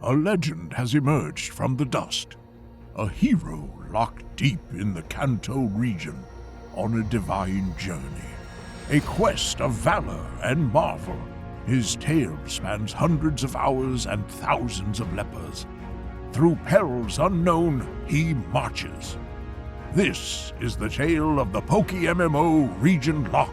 a legend has emerged from the dust. A hero locked deep in the Kanto region on a divine journey. A quest of valor and marvel. His tale spans hundreds of hours and thousands of lepers. Through perils unknown, he marches. This is the tale of the PokeMMO Region Lock.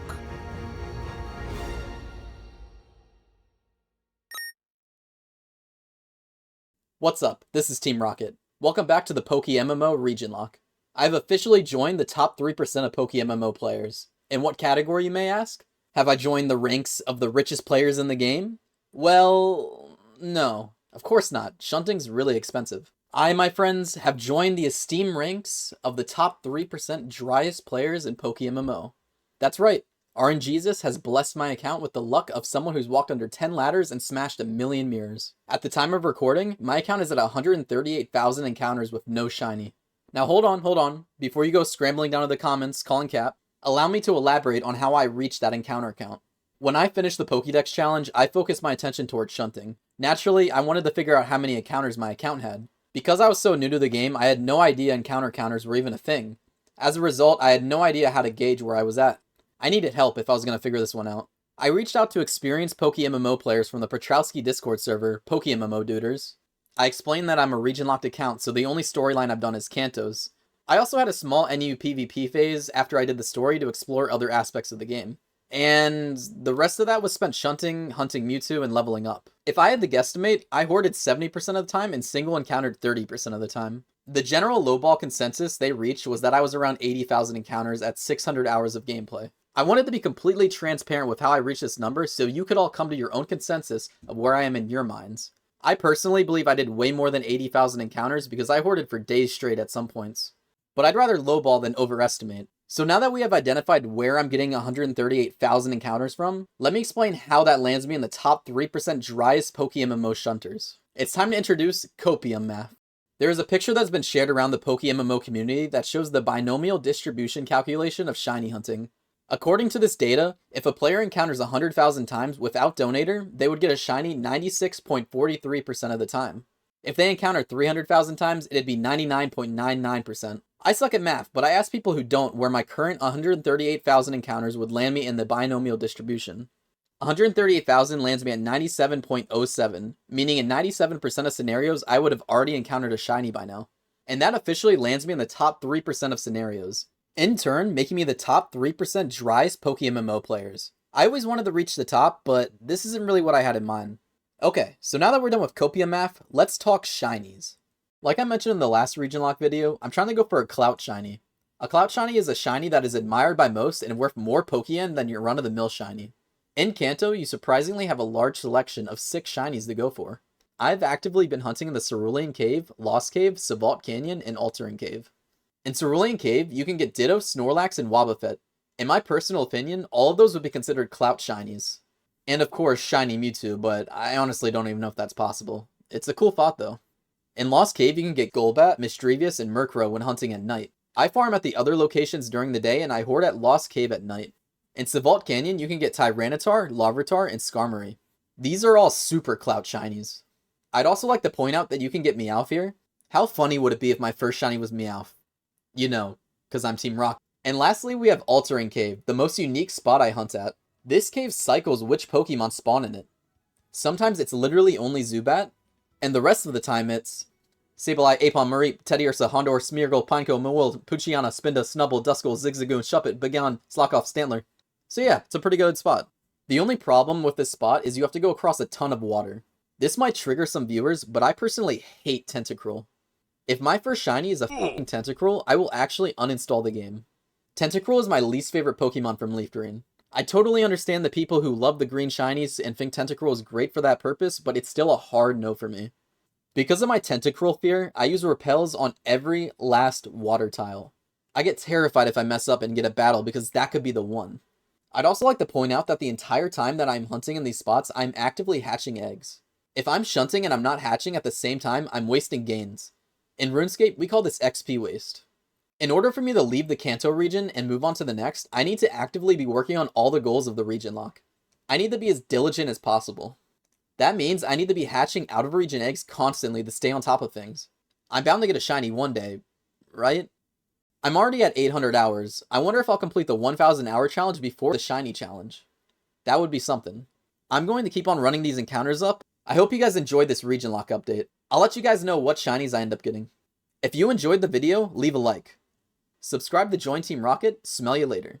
What's up? This is Team Rocket. Welcome back to the PokeMMO Region Lock. I've officially joined the top 3% of PokeMMO players. In what category, you may ask? Have I joined the ranks of the richest players in the game? Well, no. Of course not. Shunting's really expensive. I, my friends, have joined the esteemed ranks of the top 3% driest players in PokeMMO. That's right. RNGesus has blessed my account with the luck of someone who's walked under 10 ladders and smashed 1,000,000 mirrors. At the time of recording, my account is at 138,000 encounters with no shiny. Now hold on. Before you go scrambling down to the comments calling cap, allow me to elaborate on how I reached that encounter count. When I finished the Pokédex challenge, I focused my attention towards shunting. Naturally, I wanted to figure out how many encounters my account had. Because I was so new to the game, I had no idea encounter counters were even a thing. As a result, I had no idea how to gauge where I was at. I needed help if I was going to figure this one out. I reached out to experienced PokeMMO players from the Petrowski Discord server, PokeMMO Duders. I explained that I'm a region-locked account, so the only storyline I've done is Kantos. I also had a small NU PvP phase after I did the story to explore other aspects of the game. And the rest of that was spent shunting, hunting Mewtwo, and leveling up. If I had to guesstimate, I hoarded 70% of the time and single encountered 30% of the time. The general lowball consensus they reached was that I was around 80,000 encounters at 600 hours of gameplay. I wanted to be completely transparent with how I reached this number so you could all come to your own consensus of where I am in your minds. I personally believe I did way more than 80,000 encounters because I hoarded for days straight at some points. But I'd rather lowball than overestimate. So now that we have identified where I'm getting 138,000 encounters from, let me explain how that lands me in the top 3% driest PokeMMO shunters. It's time to introduce Copium Math. There is a picture that's been shared around the PokeMMO community that shows the binomial distribution calculation of shiny hunting. According to this data, if a player encounters 100,000 times without Donator, they would get a shiny 96.43% of the time. If they encounter 300,000 times, it'd be 99.99%. I suck at math, but I asked people who don't where my current 138,000 encounters would land me in the binomial distribution. 138,000 lands me at 97.07, meaning in 97% of scenarios, I would have already encountered a shiny by now. And that officially lands me in the top 3% of scenarios. In turn, making me the top 3% driest PokeMMO players. I always wanted to reach the top, but this isn't really what I had in mind. Okay, so now that we're done with Copium Math, let's talk shinies. Like I mentioned in the last Region Lock video, I'm trying to go for a Clout Shiny. A Clout Shiny is a shiny that is admired by most and worth more Pokeyen than your run-of-the-mill shiny. In Kanto, you surprisingly have a large selection of 6 shinies to go for. I've actively been hunting in the Cerulean Cave, Lost Cave, Savalt Canyon, and Altering Cave. In Cerulean Cave, you can get Ditto, Snorlax, and Wobbuffet. In my personal opinion, all of those would be considered Clout Shinies. And of course, Shiny Mewtwo, but I honestly don't even know if that's possible. It's a cool thought though. In Lost Cave, you can get Golbat, Misdreavus, and Murkrow when hunting at night. I farm at the other locations during the day, and I hoard at Lost Cave at night. In Savalt Canyon, you can get Tyranitar, Larvitar, and Skarmory. These are all super Clout Shinies. I'd also like to point out that you can get Meowth here. How funny would it be if my first shiny was Meowth? You know, because I'm Team Rock. And lastly, we have Altering Cave, the most unique spot I hunt at. This cave cycles which Pokemon spawn in it. Sometimes it's literally only Zubat, and the rest of the time it's Sableye, Aipom, Mareep, Teddiursa, Houndour, Smeargle, Pineco, Mawile, Poochyena, Spinda, Snubbull, Duskull, Zigzagoon, Shuppet, Bagon, Slockoff, Stantler. So yeah, it's a pretty good spot. The only problem with this spot is you have to go across a ton of water. This might trigger some viewers, but I personally hate Tentacruel. If my first shiny is a fucking Tentacruel, I will actually uninstall the game. Tentacruel is my least favorite Pokemon from Leaf Green. I totally understand the people who love the green shinies and think Tentacruel is great for that purpose, but it's still a hard no for me. Because of my Tentacruel fear, I use repels on every last water tile. I get terrified if I mess up and get a battle because that could be the one. I'd also like to point out that the entire time that I'm hunting in these spots, I'm actively hatching eggs. If I'm shunting and I'm not hatching at the same time, I'm wasting gains. In RuneScape, we call this XP waste. In order for me to leave the Kanto region and move on to the next, I need to actively be working on all the goals of the Region Lock. I need to be as diligent as possible. That means I need to be hatching out-of-region eggs constantly to stay on top of things. I'm bound to get a shiny one day, right? I'm already at 800 hours. I wonder if I'll complete the 1000 hour challenge before the shiny challenge. That would be something. I'm going to keep on running these encounters up. I hope you guys enjoyed this region lock update. I'll let you guys know what shinies I end up getting. If you enjoyed the video, leave a like. Subscribe to join Team Rocket. Smell you later.